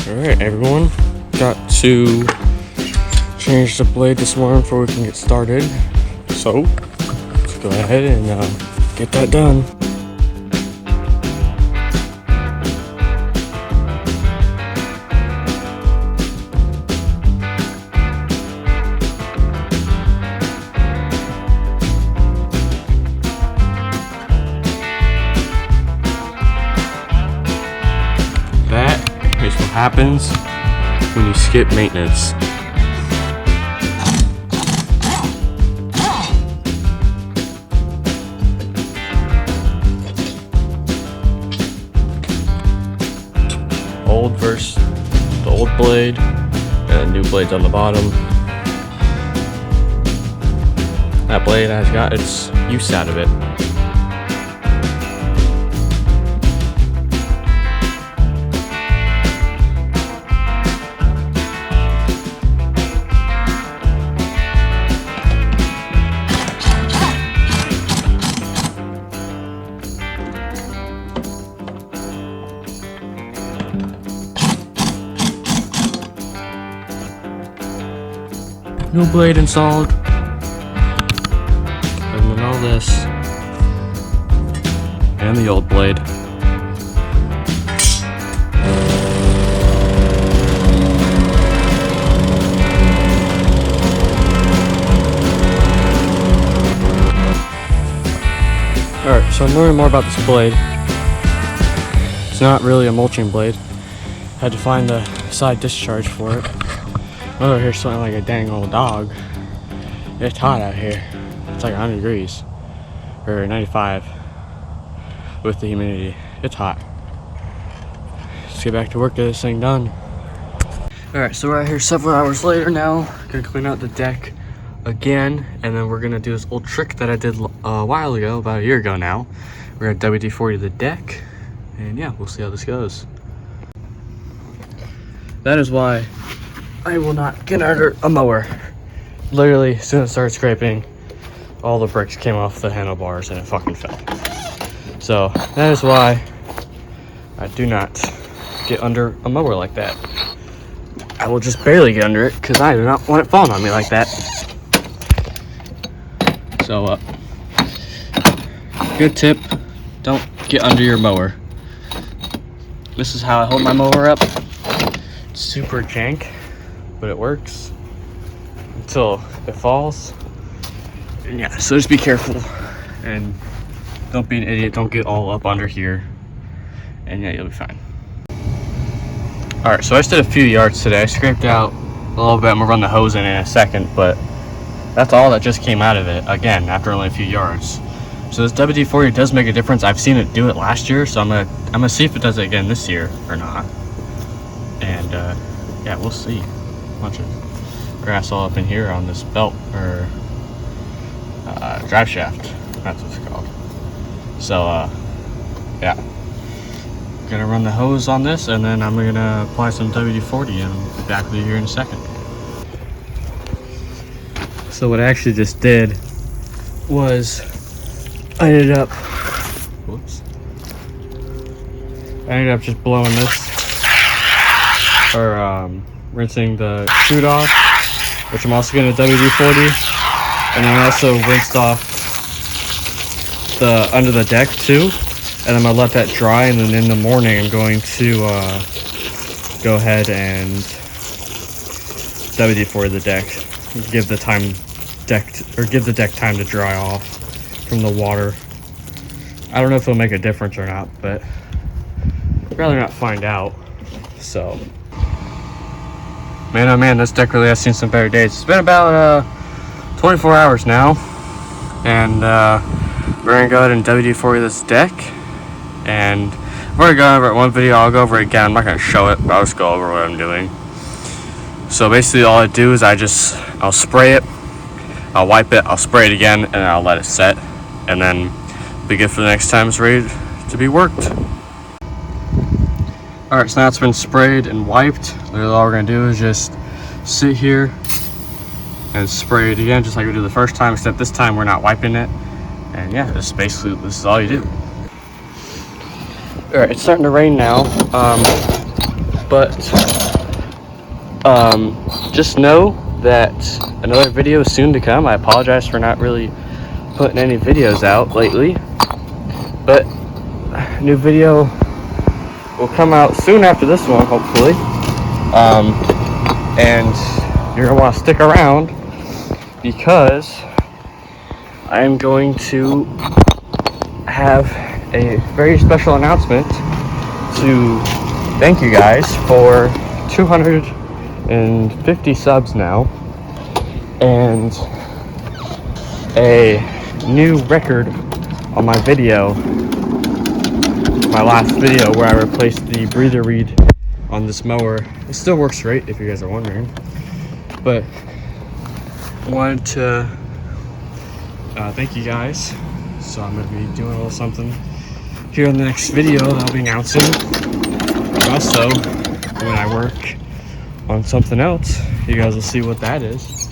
Alright everyone, got to change the blade this morning before we can get started. So, let's go ahead and get that done. Here's what happens when you skip maintenance. Old versus the old blade, and new blades on the bottom. That blade has got its use out of it. New blade installed, and then all this, and the old blade. Alright, so I'm learning more about this blade. It's not really a mulching blade. Had to find the side discharge for it. Over here sweating like a dang old dog. It's hot out here. It's like 100 degrees. Or 95 with the humidity. It's hot. Let's get back to work, get this thing done. Alright, so we're out here several hours later now. Gonna clean out the deck again. And then we're gonna do this old trick that I did a while ago, about a year ago now. We're gonna WD-40 the deck. And yeah, we'll see how this goes. That is why I will not get under a mower. Literally, as soon as it started scraping, all the bricks came off the handlebars and it fucking fell. So that is why I do not get under a mower like that. I will just barely get under it because I do not want it falling on me like that. So, good tip, don't get under your mower. This is how I hold my mower up. It's super jank, but it works until it falls. And yeah, so just be careful and don't be an idiot. Don't get all up under here, and yeah, you'll be fine. All right, so I just did a few yards today. I scraped out a little bit. I'm gonna run the hose in a second, but that's all that just came out of it, again, after only a few yards. So this WD-40 does make a difference. I've seen it do it last year, so I'm gonna see if it does it again this year or not. And yeah, we'll see. Bunch of grass all up in here on this belt, or drive shaft, that's what it's called. So yeah, gonna run the hose on this, and then I'm gonna apply some WD-40, and I'll be back with you here in a second. So what I actually just did was I ended up just blowing this, or rinsing the chute off, which I'm also going to WD-40, and then I also rinsed off the under the deck too, and I'm going to let that dry, and then in the morning I'm going to go ahead and WD-40 the deck, give the deck time to dry off from the water. I don't know if it'll make a difference or not, but I'd rather not find out. So man, oh man, this deck really has seen some better days. It's been about 24 hours now, and we're gonna go ahead and WD-40 this deck. And I've already gone over it in one video. I'll go over it again. I'm not gonna show it, but I'll just go over what I'm doing. So basically all I do is I'll spray it, I'll wipe it, I'll spray it again, and I'll let it set, and then be good for the next time it's ready to be worked. Alright, so now it's been sprayed and wiped. Literally all we're going to do is just sit here and spray it again, just like we did the first time, except this time we're not wiping it. And yeah, this is all you do. Alright, it's starting to rain now. But just know that another video is soon to come. I apologize for not really putting any videos out lately, but a new video will come out soon after this one, hopefully. And you're gonna want to stick around because I'm going to have a very special announcement to thank you guys for 250 subs now, and a new record on my video, my last video where I replaced the breather reed on this mower. It still works great, if you guys are wondering, but I wanted to thank you guys. So I'm going to be doing a little something here in the next video that I'll be announcing. And also, when I work on something else, you guys will see what that is.